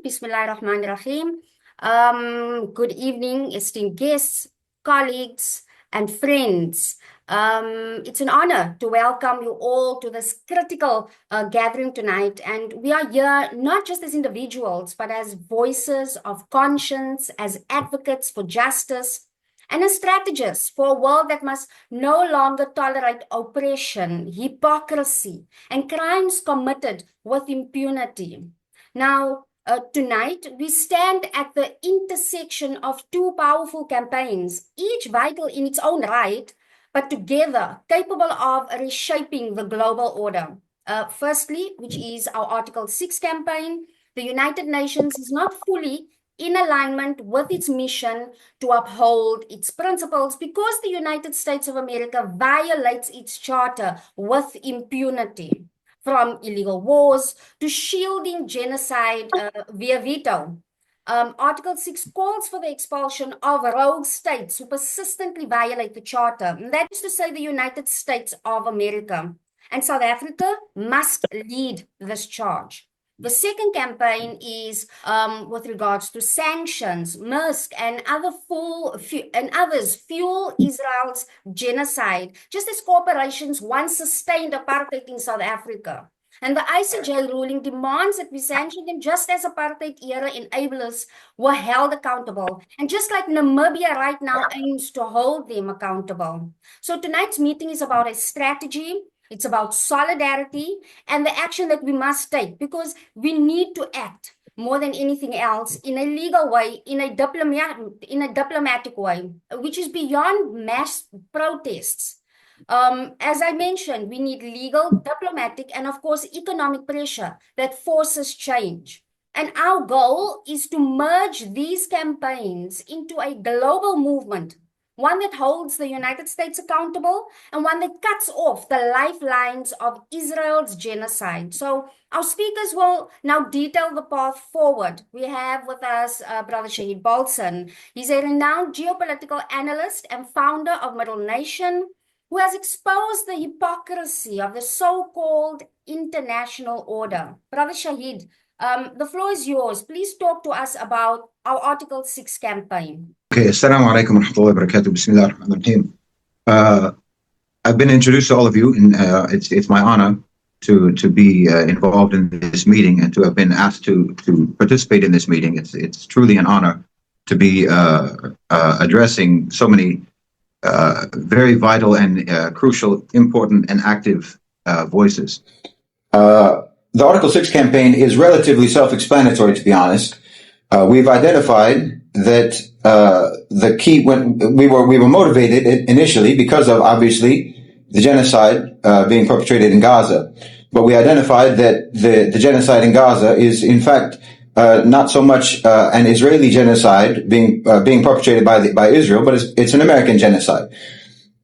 Bismillahirrahmanirrahim. Good evening, esteemed guests, colleagues, and friends. It's an honor to welcome you all to this critical gathering tonight. And we are here not just as individuals, but as voices of conscience, as advocates for justice, and as strategists for a world that must no longer tolerate oppression, hypocrisy, and crimes committed with impunity. Now, tonight, we stand at the intersection of two powerful campaigns, each vital in its own right, but together capable of reshaping the global order. Firstly, which is our Article 6 campaign, the United Nations is not fully in alignment with its mission to uphold its principles because the United States of America violates its charter with impunity, from illegal wars to shielding genocide via veto. Article 6 calls for the expulsion of rogue states who persistently violate the charter. And that is to say, the United States of America. And South Africa must lead this charge. The second campaign is with regards to sanctions. Maersk and others fuel Israel's genocide, just as corporations once sustained apartheid in South Africa. And the ICJ ruling demands that we sanction them just as apartheid-era enablers were held accountable. And just like Namibia right now aims to hold them accountable. So tonight's meeting is about a strategy. It's about solidarity and the action that we must take, because we need to act more than anything else in a legal way, in a diplomatic way, which is beyond mass protests. As I mentioned, we need legal, diplomatic, and of course, economic pressure that forces change. And our goal is to merge these campaigns into a global movement, one that holds the United States accountable and one that cuts off the lifelines of Israel's genocide. So our speakers will now detail the path forward. We have with us Brother Shahid Bolsen. He's a renowned geopolitical analyst and founder of Middle Nation, who has exposed the hypocrisy of the so-called international order. Brother Shahid, the floor is yours. Please talk to us about our Article 6 campaign. Okay, Assalamu alaikum wa rahmatullahi wa barakatuh. Bismillah ar-Rahman ar-Rahim. I've been introduced to all of you, and it's my honor to be involved in this meeting and to have been asked to participate in this meeting. It's truly an honor to be addressing so many very vital and crucial, important, and active voices. The Article 6 campaign is relatively self-explanatory, to be honest. We've identified that the key, when we were motivated initially because of obviously the genocide being perpetrated in Gaza, but we identified that the genocide in Gaza is in fact not so much an Israeli genocide being perpetrated by Israel, but it's an American genocide.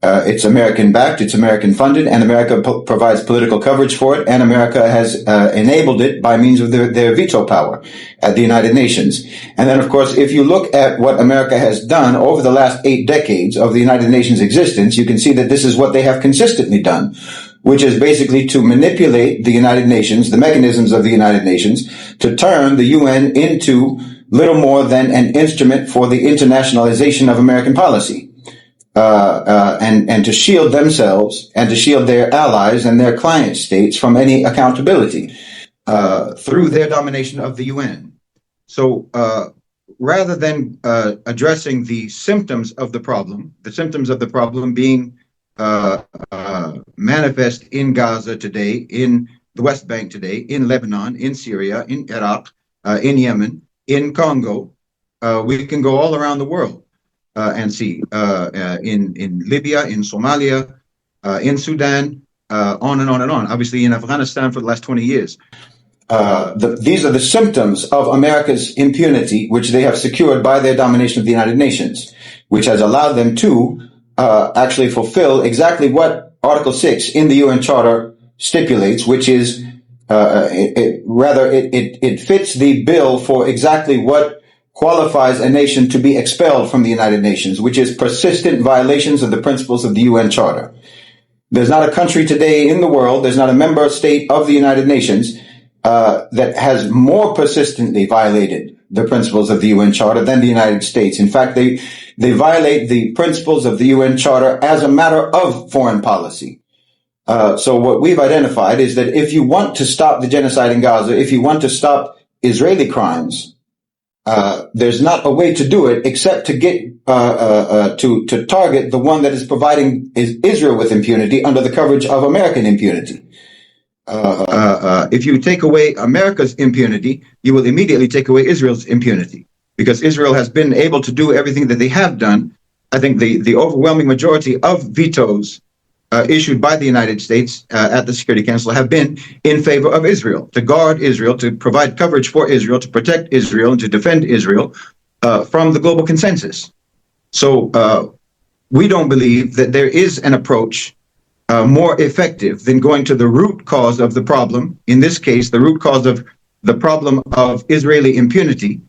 It's American-backed, it's American-funded, and America provides political coverage for it, and America has enabled it by means of their veto power at the United Nations. And then, of course, if you look at what America has done over the last 8 decades of the United Nations' existence, you can see that this is what they have consistently done, which is basically to manipulate the United Nations, the mechanisms of the United Nations, to turn the UN into little more than an instrument for the internationalization of American policy. And to shield themselves and to shield their allies and their client states from any accountability through their domination of the UN. So rather than addressing the symptoms of the problem being manifest in Gaza today, in the West Bank today, in Lebanon, in Syria, in Iraq, in Yemen, in Congo, we can go all around the world. And see in Libya, in Somalia, in Sudan, on and on and on. Obviously, in Afghanistan for the last 20 years. These are the symptoms of America's impunity, which they have secured by their domination of the United Nations, which has allowed them to actually fulfill exactly what Article 6 in the UN Charter stipulates, which is it fits the bill for exactly what qualifies a nation to be expelled from the United Nations, which is persistent violations of the principles of the UN Charter. There's not a country today in the world, there's not a member state of the United Nations that has more persistently violated the principles of the UN Charter than the United States. In fact, they violate the principles of the UN Charter as a matter of foreign policy. So what we've identified is that if you want to stop the genocide in Gaza, if you want to stop Israeli crimes, there's not a way to do it except to get to target the one that is providing Israel with impunity under the coverage of American impunity. If you take away America's impunity, you will immediately take away Israel's impunity, because Israel has been able to do everything that they have done. I think the overwhelming majority of vetoes issued by the United States at the Security Council have been in favor of Israel, to guard Israel, to provide coverage for Israel, to protect Israel, and to defend Israel from the global consensus. So we don't believe that there is an approach more effective than going to the root cause of the problem. In this case, the root cause of the problem of Israeli impunity.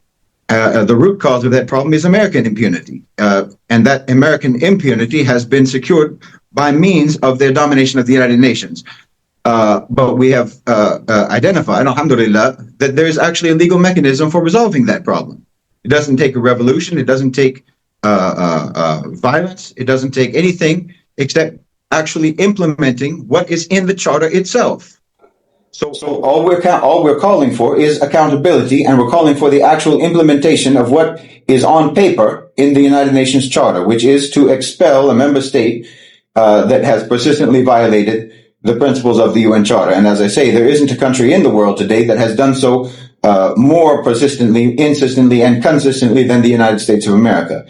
The root cause of that problem is American impunity. And that American impunity has been secured by means of their domination of the United Nations. But we have identified, alhamdulillah, that there is actually a legal mechanism for resolving that problem. It doesn't take a revolution. It doesn't take violence. It doesn't take anything except actually implementing what is in the charter itself. So all we're calling for is accountability, and we're calling for the actual implementation of what is on paper in the United Nations Charter, which is to expel a member state that has persistently violated the principles of the UN Charter. And as I say, there isn't a country in the world today that has done so more persistently, insistently, and consistently than the United States of America.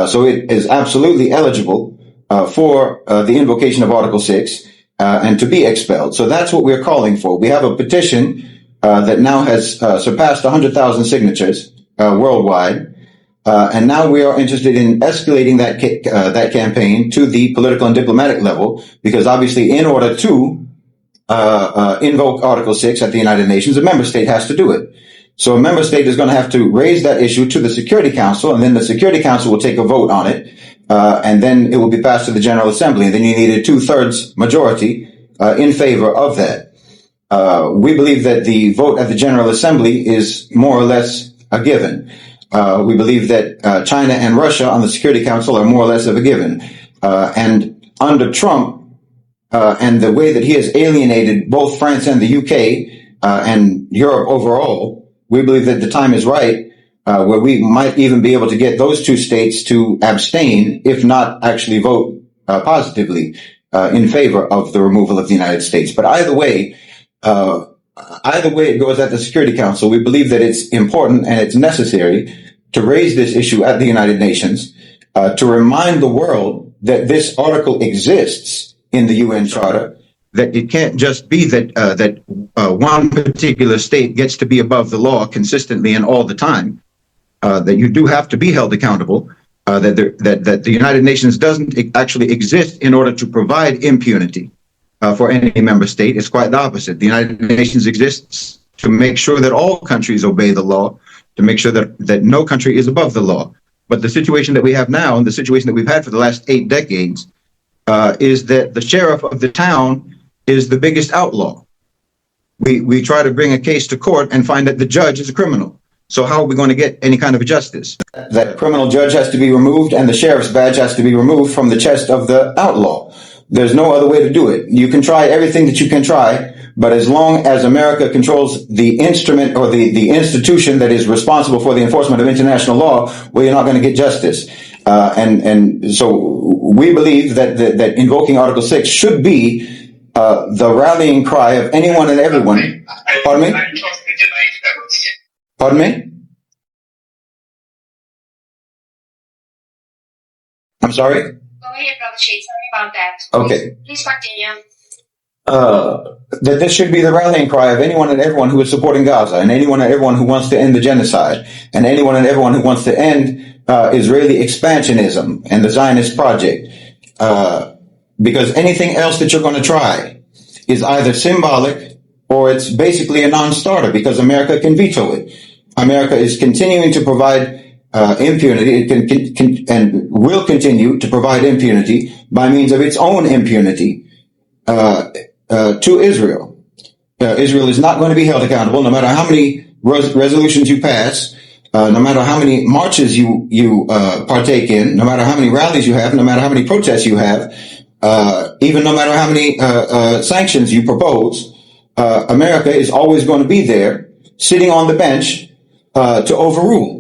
So it is absolutely eligible for the invocation of Article 6 and to be expelled. So that's what we're calling for. We have a petition that now has surpassed 100,000 signatures worldwide. And now we are interested in escalating that campaign to the political and diplomatic level, because obviously in order to invoke Article 6 at the United Nations, a member state has to do it. So a member state is going to have to raise that issue to the Security Council, and then the Security Council will take a vote on it, and then it will be passed to the General Assembly, and then you need a 2/3 majority in favor of that. We believe that the vote at the General Assembly is more or less a given. We believe that China and Russia on the Security Council are more or less of a given. And under Trump, and the way that he has alienated both France and the UK and Europe overall, we believe that the time is right where we might even be able to get those two states to abstain, if not actually vote positively in favor of the removal of the United States. But either way it goes at the Security Council, we believe that it's important and it's necessary to raise this issue at the United Nations, to remind the world that this article exists in the UN Charter, that it can't just be that one particular state gets to be above the law consistently and all the time, that you do have to be held accountable, that the United Nations doesn't actually exist in order to provide impunity for any member state. It's quite the opposite. The United Nations exists to make sure that all countries obey the law, to make sure that no country is above the law. But the situation that we have now, and the situation that we've had for the last 8 decades, is that the sheriff of the town is the biggest outlaw. We try to bring a case to court and find that the judge is a criminal. So how are we going to get any kind of a justice? That criminal judge has to be removed, and the sheriff's badge has to be removed from the chest of the outlaw. There's no other way to do it. You can try everything that you can try, but as long as America controls the instrument or the institution that is responsible for the enforcement of international law, well, you're not going to get justice. And so we believe that invoking Article 6 should be the rallying cry of anyone and everyone. Pardon me? Pardon me? I'm sorry? Go ahead, Brother Shahid. Sorry about that. Okay. Please continue. That this should be the rallying cry of anyone and everyone who is supporting Gaza, and anyone and everyone who wants to end the genocide, and anyone and everyone who wants to end Israeli expansionism and the Zionist project. Because anything else that you're going to try is either symbolic or it's basically a non-starter, because America can veto it. America is continuing to provide impunity. It can and will continue to provide impunity by means of its own impunity to Israel. Israel is not going to be held accountable, no matter how many resolutions you pass, no matter how many marches you partake in, no matter how many rallies you have, no matter how many protests you have, even no matter how many sanctions you propose, America is always going to be there, sitting on the bench to overrule.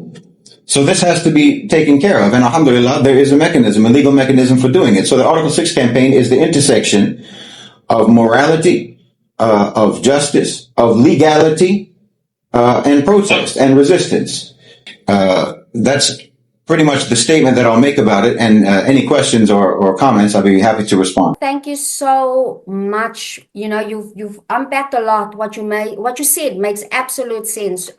So this has to be taken care of, and alhamdulillah, there is a mechanism, a legal mechanism for doing it. So the Article 6 campaign is the intersection of morality, of justice, of legality, and protest and resistance. That's pretty much the statement that I'll make about it. And any questions or comments, I'll be happy to respond. Thank you so much. You know, you've unpacked a lot. What you said makes absolute sense.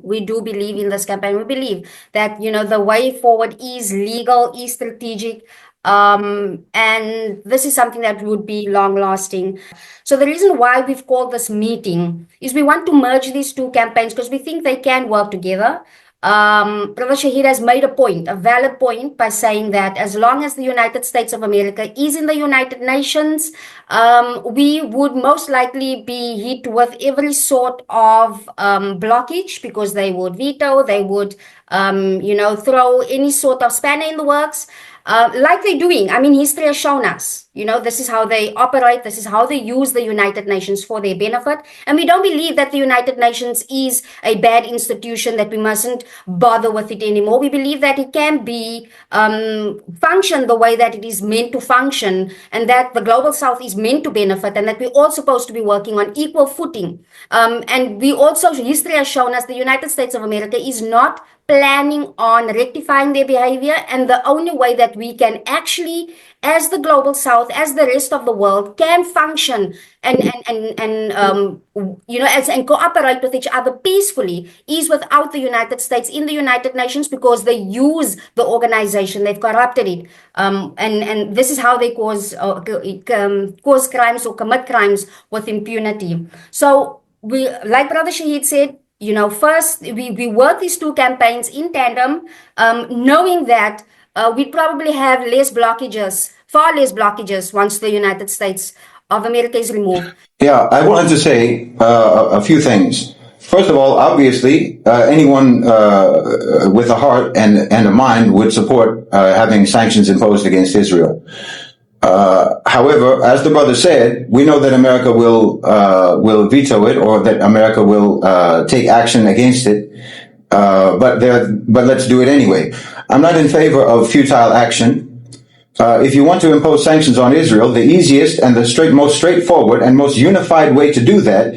We do believe in this campaign. We believe that, you know, the way forward is legal, is strategic. And this is something that would be long lasting. So the reason why we've called this meeting is we want to merge these two campaigns because we think they can work together. Brother Shahid has made a point, a valid point, by saying that as long as the United States of America is in the United Nations, we would most likely be hit with every sort of blockage because they would veto, they would, throw any sort of spanner in the works. Like they're doing. I mean, history has shown us, you know, this is how they operate. This is how they use the United Nations for their benefit. And we don't believe that the United Nations is a bad institution, that we mustn't bother with it anymore. We believe that it can be function the way that it is meant to function, and that the Global South is meant to benefit, and that we're all supposed to be working on equal footing. And we also, history has shown us the United States of America is not planning on rectifying their behavior, and the only way that we can actually, as the Global South, as the rest of the world, can function and cooperate with each other peacefully is without the United States in the United Nations, because they use the organization, they've corrupted it, and this is how they cause crimes or commit crimes with impunity. So we, like Brother Shahid said, you know, first we work these two campaigns in tandem, knowing that we probably have far less blockages once the United States of America is removed. Yeah, I wanted to say a few things. First of all, obviously, anyone with a heart and a mind would support having sanctions imposed against Israel. However, as the brother said, we know that America will veto it, or that America will take action against it. But let's do it anyway. I'm not in favor of futile action. If you want to impose sanctions on Israel, the easiest and the most straightforward and most unified way to do that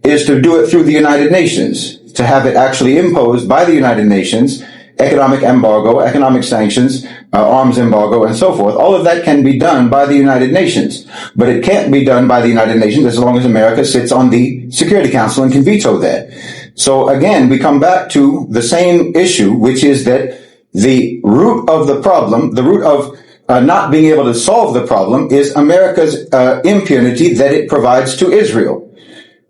is to do it through the United Nations, to have it actually imposed by the United Nations. Economic embargo, economic sanctions, arms embargo, and so forth. All of that can be done by the United Nations, but it can't be done by the United Nations as long as America sits on the Security Council and can veto that. So again, we come back to the same issue, which is that the root of the problem, the root of not being able to solve the problem, is America's impunity that it provides to Israel.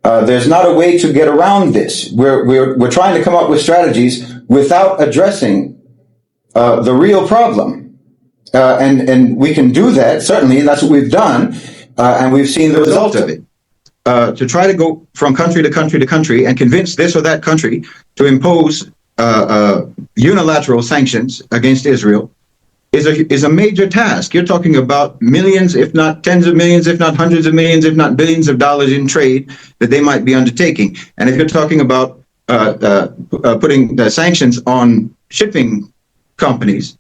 There's not a way to get around this. We're trying to come up with strategies without addressing the real problem, and we can do that, certainly, and that's what we've done, and we've seen the result of it. To try to go from country to country to country and convince this or that country to impose unilateral sanctions against Israel is a major task. You're talking about millions, if not tens of millions, if not hundreds of millions, if not billions of dollars in trade that they might be undertaking. And if you're talking about putting the sanctions on shipping companies,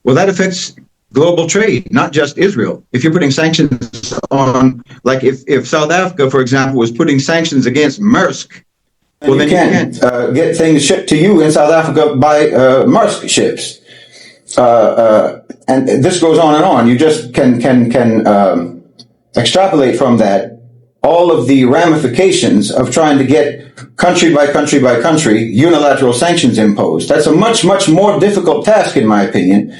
well, that affects global trade, not just Israel. If you're putting sanctions on, like if South Africa, for example, was putting sanctions against Maersk, well, then you can't get things shipped to you in South Africa by Maersk ships. And this goes on and on. You just can extrapolate from that all of the ramifications of trying to get country by country by country unilateral sanctions imposed. That's a much, much more difficult task, in my opinion,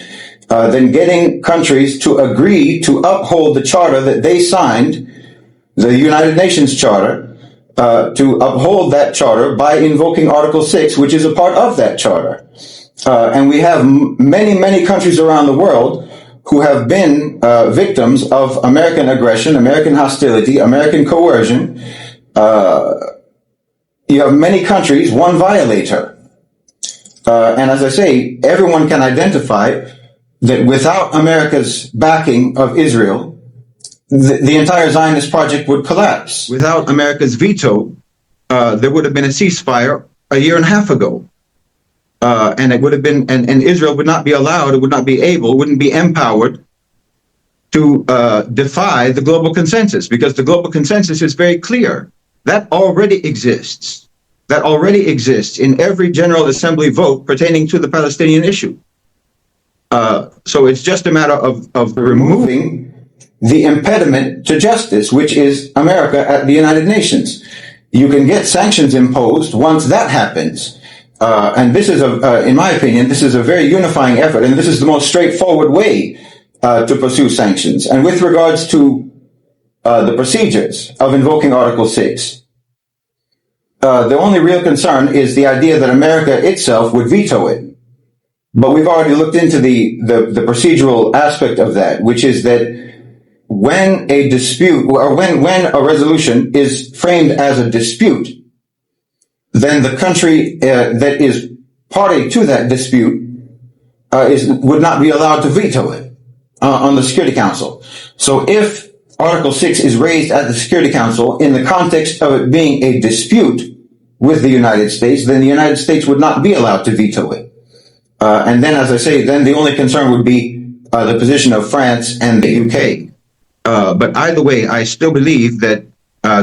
than getting countries to agree to uphold the charter that they signed, the United Nations Charter, to uphold that charter by invoking Article 6, which is a part of that charter. And we have many, many countries around the world who have been victims of American aggression, American hostility, American coercion, you have many countries, one violator. And as I say, everyone can identify that without America's backing of Israel, the entire Zionist project would collapse. Without America's veto, there would have been a ceasefire a year and a half ago. And it would have been, and Israel would not be allowed, it would not be able, wouldn't be empowered to defy the global consensus, because the global consensus is very clear. That already exists. That already exists in every General Assembly vote pertaining to the Palestinian issue. So it's just a matter of removing the impediment to justice, which is America at the United Nations. You can get sanctions imposed once that happens. And this is, in my opinion, this is a very unifying effort, and this is the most straightforward way to pursue sanctions. And with regards to the procedures of invoking Article 6, the only real concern is the idea that America itself would veto it. But we've already looked into the procedural aspect of that, which is that when a dispute, or when a resolution is framed as a dispute, then the country that is party to that dispute would not be allowed to veto it on the Security Council. So if Article 6 is raised at the Security Council in the context of it being a dispute with the United States, then the United States would not be allowed to veto it. And then, as I say, then the only concern would be the position of France and the UK. But either way, I still believe that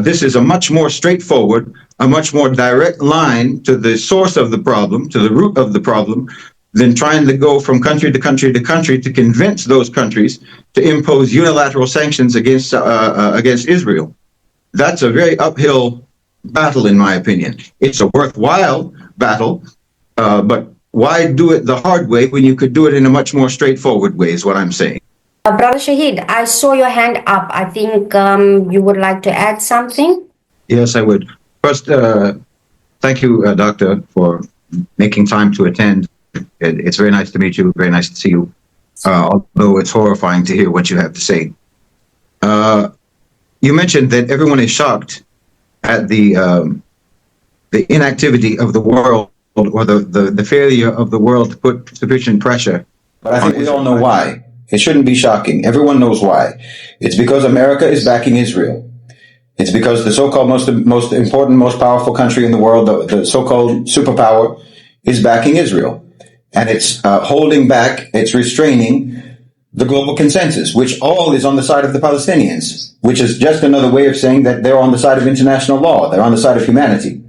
this is a much more straightforward, a much more direct line to the source of the problem, to the root of the problem, than trying to go from country to country to country to convince those countries to impose unilateral sanctions against Israel. That's a very uphill battle, in my opinion. It's a worthwhile battle, but why do it the hard way when you could do it in a much more straightforward way, is what I'm saying. Brother Shahid, I saw your hand up. I think you would like to add something? Yes, I would. First, thank you, Doctor, for making time to attend. It's very nice to meet you. Very nice to see you. Although it's horrifying to hear what you have to say. You mentioned that everyone is shocked at the inactivity of the world, or the failure of the world to put sufficient pressure. But I think we all know why. It shouldn't be shocking. Everyone knows why. It's because America is backing Israel. It's because the so-called most important, most powerful country in the world, the so-called superpower, is backing Israel. And it's holding back, it's restraining the global consensus, which all is on the side of the Palestinians, which is just another way of saying that they're on the side of international law. They're on the side of humanity.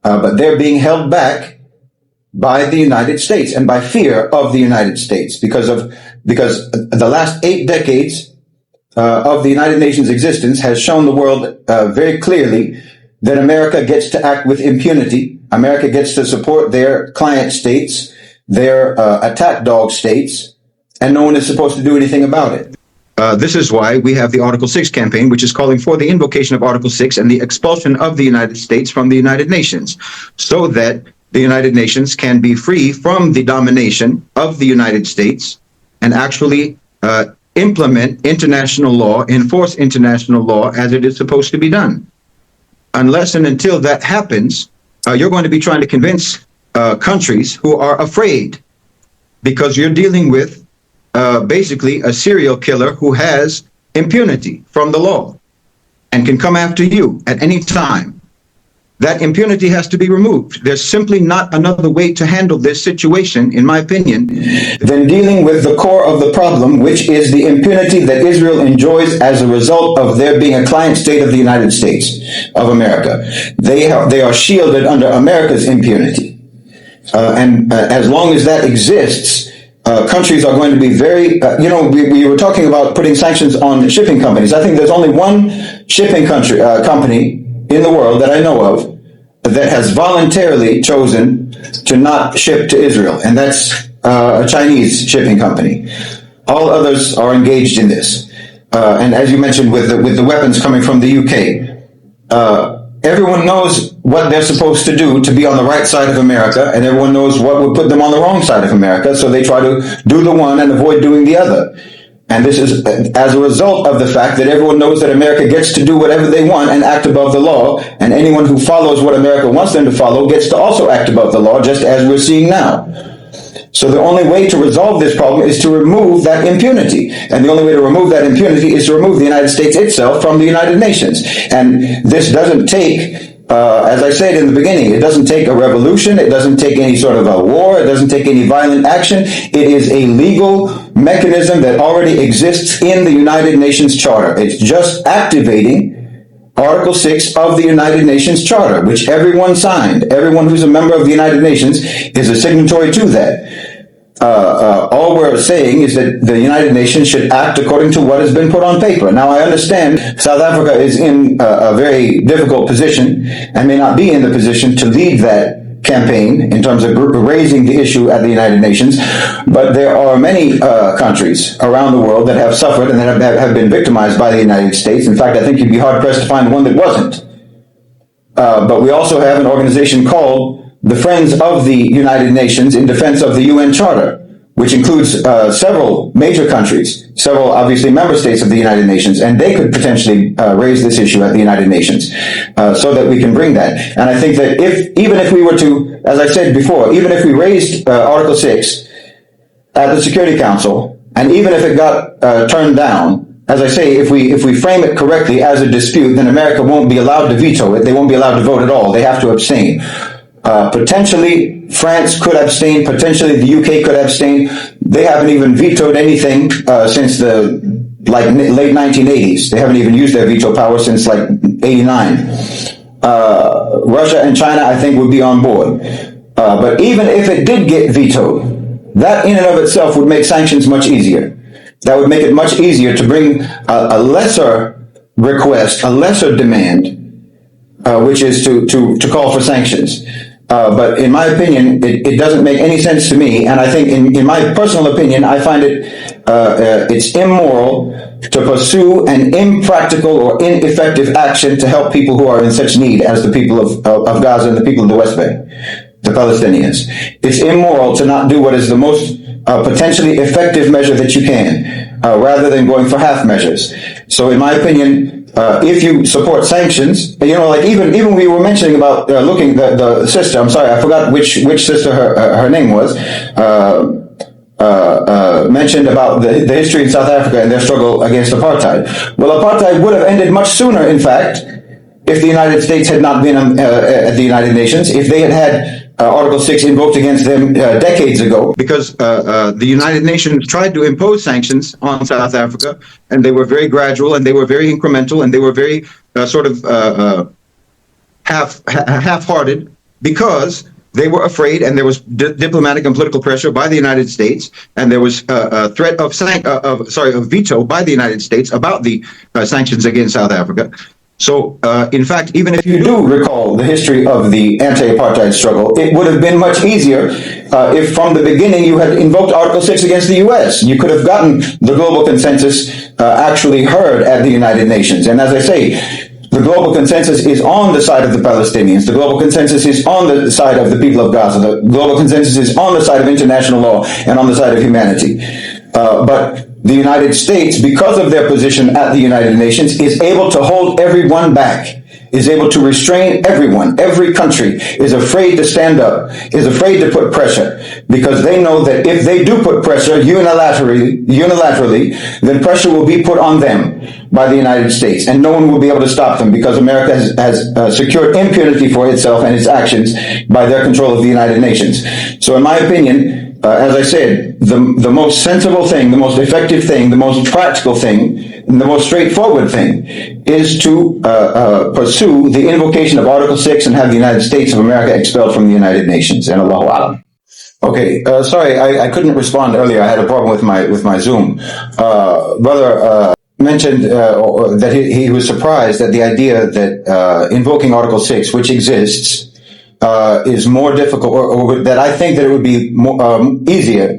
But they're being held back by the United States and by fear of the United States because the last 8 decades of the United Nations existence has shown the world very clearly that America gets to act with impunity. America gets to support their client states, their attack dog states, and no one is supposed to do anything about it. This is why we have the Article 6 campaign, which is calling for the invocation of Article 6 and the expulsion of the United States from the United Nations, so that the United Nations can be free from the domination of the United States and actually implement international law, enforce international law as it is supposed to be done. Unless and until that happens, you're going to be trying to convince countries who are afraid, because you're dealing with basically a serial killer who has impunity from the law and can come after you at any time. That impunity has to be removed. There's simply not another way to handle this situation, in my opinion, than dealing with the core of the problem, which is the impunity that Israel enjoys as a result of their being a client state of the United States of America. They are shielded under America's impunity. And as long as that exists, countries are going to be very, we were talking about putting sanctions on shipping companies. I think there's only one shipping company in the world that I know of that has voluntarily chosen to not ship to Israel, and that's a Chinese shipping company. All others are engaged in this. And as you mentioned, with the weapons coming from the UK, everyone knows what they're supposed to do to be on the right side of America, and everyone knows what would put them on the wrong side of America, so they try to do the one and avoid doing the other. And this is as a result of the fact that everyone knows that America gets to do whatever they want and act above the law, and anyone who follows what America wants them to follow gets to also act above the law, just as we're seeing now. So the only way to resolve this problem is to remove that impunity. And the only way to remove that impunity is to remove the United States itself from the United Nations. And this doesn't take, as I said in the beginning, it doesn't take a revolution, it doesn't take any sort of a war, it doesn't take any violent action. It is a legal mechanism that already exists in the United Nations Charter. It's just activating Article 6 of the United Nations Charter, which everyone signed. Everyone who's a member of the United Nations is a signatory to that. All we're saying is that the United Nations should act according to what has been put on paper. Now, I understand South Africa is in a very difficult position and may not be in the position to lead that campaign in terms of raising the issue at the United Nations, but there are many countries around the world that have suffered and that have been victimized by the United States. In fact, I think you'd be hard-pressed to find one that wasn't. But we also have an organization called the Friends of the United Nations in defense of the UN Charter, which includes several major countries, several obviously member states of the United Nations, and they could potentially raise this issue at the United Nations so that we can bring that. And I think that even if we were to, as I said before, even if we raised Article 6 at the Security Council, and even if it got turned down, as I say, if we frame it correctly as a dispute, then America won't be allowed to veto it. They won't be allowed to vote at all. They have to abstain. Potentially, France could abstain. Potentially, the UK could abstain. They haven't even vetoed anything since the late 1980s. They haven't even used their veto power since like 89. Russia and China, I think, would be on board. But even if it did get vetoed, that in and of itself would make sanctions much easier. That would make it much easier to bring a lesser request, a lesser demand, which is to call for sanctions. But in my opinion, it doesn't make any sense to me. And I think, in my personal opinion, I find it's immoral to pursue an impractical or ineffective action to help people who are in such need as the people of Gaza and the people of the West Bank, the Palestinians. It's immoral to not do what is the most potentially effective measure that you can, rather than going for half measures. So in my opinion, if you support sanctions, like even we were mentioning about looking the sister. I'm sorry, I forgot which sister her name was. Mentioned about the history in South Africa and their struggle against apartheid. Well, apartheid would have ended much sooner, in fact, if the United States had not been at the United Nations, if they had Article 6 invoked against them decades ago. Because the United Nations tried to impose sanctions on South Africa, and they were very gradual, and they were very incremental, and they were very half-hearted, because they were afraid, and there was diplomatic and political pressure by the United States, and there was a threat of veto by the United States about the sanctions against South Africa. So, in fact, even if you do recall the history of the anti-apartheid struggle, it would have been much easier if from the beginning you had invoked Article 6 against the U.S. You could have gotten the global consensus actually heard at the United Nations. And as I say, the global consensus is on the side of the Palestinians. The global consensus is on the side of the people of Gaza. The global consensus is on the side of international law and on the side of humanity. But the United States, because of their position at the United Nations, is able to hold everyone back, is able to restrain everyone. Every country is afraid to stand up, is afraid to put pressure, because they know that if they do put pressure unilaterally, then pressure will be put on them by the United States, and no one will be able to stop them, because America has secured impunity for itself and its actions by their control of the United Nations. So in my opinion, as I said, the most sensible thing, the most effective thing, the most practical thing, and the most straightforward thing is to pursue the invocation of Article 6 and have the United States of America expelled from the United Nations. And Allahu Alam. Okay, sorry, I couldn't respond earlier. I had a problem with my Zoom. Brother mentioned that he was surprised at the idea that invoking Article 6, which exists, is more difficult, or that I think that it would be easier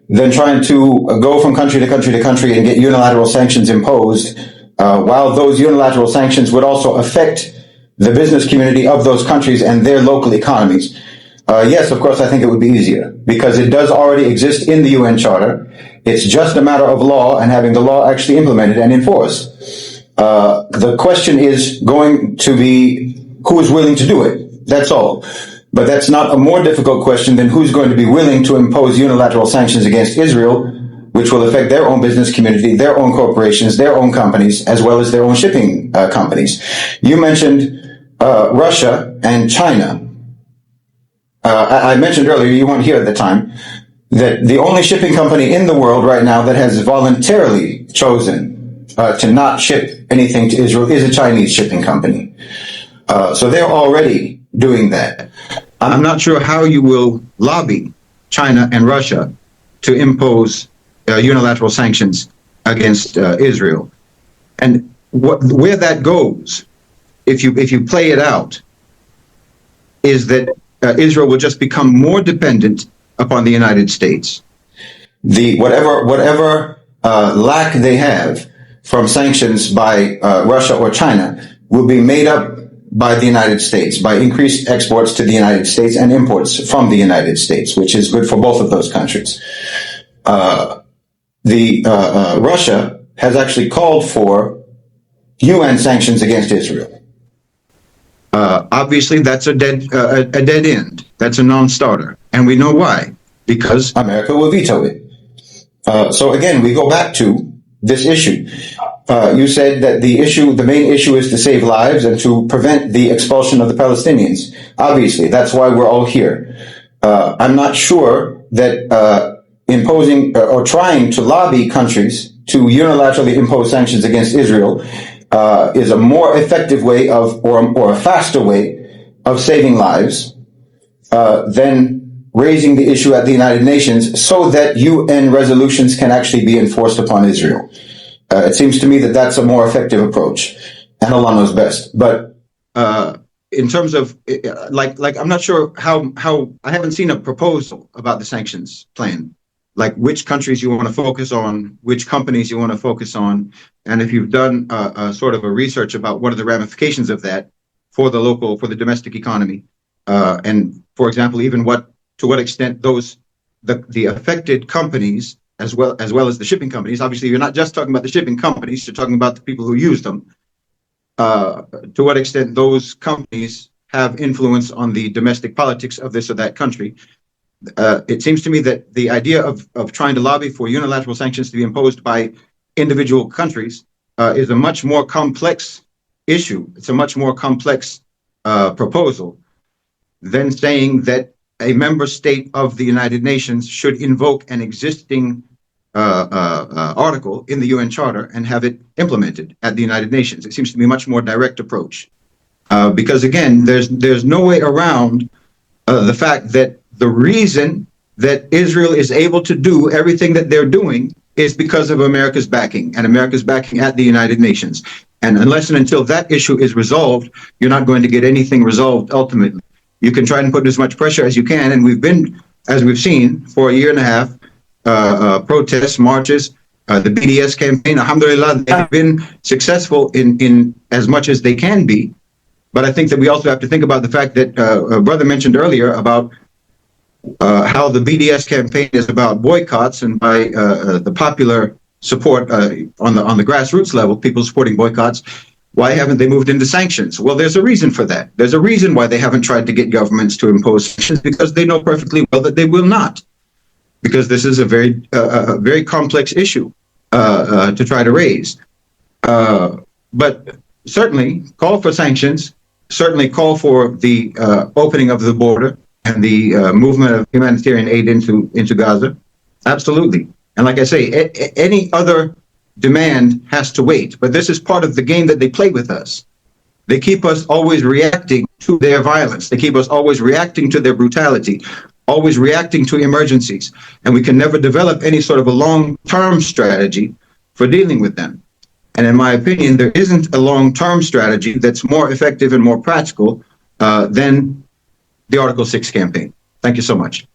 than trying to go from country to country to country and get unilateral sanctions imposed, while those unilateral sanctions would also affect the business community of those countries and their local economies. Yes, of course, I think it would be easier, because it does already exist in the UN Charter. It's just a matter of law and having the law actually implemented and enforced. The question is going to be who is willing to do it. That's all. But that's not a more difficult question than who's going to be willing to impose unilateral sanctions against Israel, which will affect their own business community, their own corporations, their own companies, as well as their own shipping companies. You mentioned Russia and China. I mentioned earlier, you weren't here at the time, that the only shipping company in the world right now that has voluntarily chosen to not ship anything to Israel is a Chinese shipping company. So they're already doing that. I'm not sure how you will lobby China and Russia to impose unilateral sanctions against Israel. And where that goes, if you play it out, is that Israel will just become more dependent upon the United States. Whatever lack they have from sanctions by Russia or China will be made up by the United States, by increased exports to the United States and imports from the United States, which is good for both of those countries. Russia has actually called for UN sanctions against Israel. Obviously, that's a dead end. That's a non-starter, and we know why. Because America will veto it. So again, we go back to this issue. You said that the main issue is to save lives and to prevent the expulsion of the Palestinians. Obviously, that's why we're all here. I'm not sure that imposing or trying to lobby countries to unilaterally impose sanctions against Israel is a more effective way or a faster way of saving lives than raising the issue at the United Nations so that UN resolutions can actually be enforced upon Israel. It seems to me that that's a more effective approach, and Allah knows best. But in terms of like I'm not sure how I haven't seen a proposal about the sanctions plan, like which countries you want to focus on, which companies you want to focus on, and if you've done a sort of a research about what are the ramifications of that for the domestic economy, and for example, even to what extent the affected companies as well as the shipping companies. Obviously, you're not just talking about the shipping companies, you're talking about the people who use them. To what extent those companies have influence on the domestic politics of this or that country. It seems to me that the idea of trying to lobby for unilateral sanctions to be imposed by individual countries is a much more complex issue. It's a much more complex proposal than saying that a member state of the United Nations should invoke an existing article in the UN Charter and have it implemented at the United Nations. It seems to be a much more direct approach. Because again, there's no way around the fact that the reason that Israel is able to do everything that they're doing is because of America's backing, and America's backing at the United Nations. And unless and until that issue is resolved, you're not going to get anything resolved ultimately. You can try and put as much pressure as you can, and we've been, as we've seen, for a year and a half, protests, marches, the BDS campaign. Alhamdulillah, they've been successful in as much as they can be. But I think that we also have to think about the fact that a brother mentioned earlier about how the BDS campaign is about boycotts, and by the popular support on the grassroots level, people supporting boycotts. Why haven't they moved into sanctions? Well, there's a reason for that. There's a reason why they haven't tried to get governments to impose sanctions, because they know perfectly well that they will not. Because this is a very complex issue to try to raise. But certainly call for sanctions, certainly call for the opening of the border and the movement of humanitarian aid into Gaza. Absolutely. And like I say, any other demand has to wait. But this is part of the game that they play with us. They keep us always reacting to their violence. They keep us always reacting to their brutality, always reacting to emergencies. And we can never develop any sort of a long-term strategy for dealing with them. And in my opinion, there isn't a long-term strategy that's more effective and more practical than the Article 6 campaign. Thank you so much.